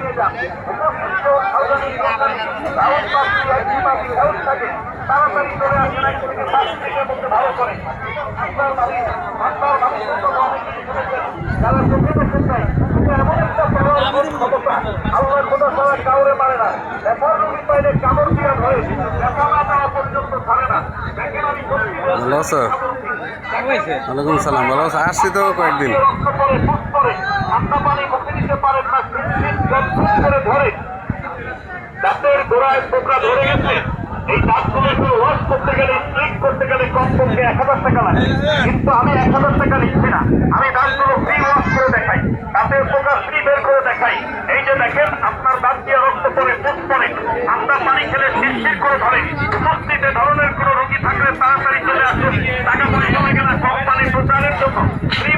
নিয়ে যান। উপস্থিত তাড়াতাড়ি চলে আসেন 1 থেকে 5 মিনিটের মধ্যে ভালো করে। আপনার যারা চোখে দেখেন নাই, এটা এমন একটা ক্ষমতা, আল্লাহ খোদা ছাড়া কাউরে পারে না। ব্যাপার রোগী পাইলে কামড় দিয়া ধরে দেখা না দেওয়া পর্যন্ত ছাড়ে না। দেখেন আমি ভালো আছো? ওয়ালাইকুম সালাম। ভালো আছো? আসছি তো কয়েকদিন। ঠান্ডা পানি মুখে দিতে পারেন না, করে ধরে দাঁতের গোড়ায় পোকা ধরে গেছে। এই দাঁতগুলো ওয়াশ করতে গেলে, স্ট্রিক করতে গেলে কমপক্ষে 1000 টাকা লাগে। কিন্তু আমি 1000 টাকা নিচ্ছি না, আমি দাঁতগুলো ফ্রি ওয়াশ করে দেখাই, দাঁতের পোকা ফ্রি বের করে দেখাই। এই যে দেখেন, আপনার দাঁত দিয়ে রক্ত পড়ে, ফুট পড়ে, ঠান্ডা পানি খেলে শিরশির করে ধরে। উপস্থিত ধরনের কোনো রোগী থাকলে তাড়াতাড়ি চলে আসুন। টাকা পয়সা লাগে না, কম পানি প্রচারের জন্য ফ্রি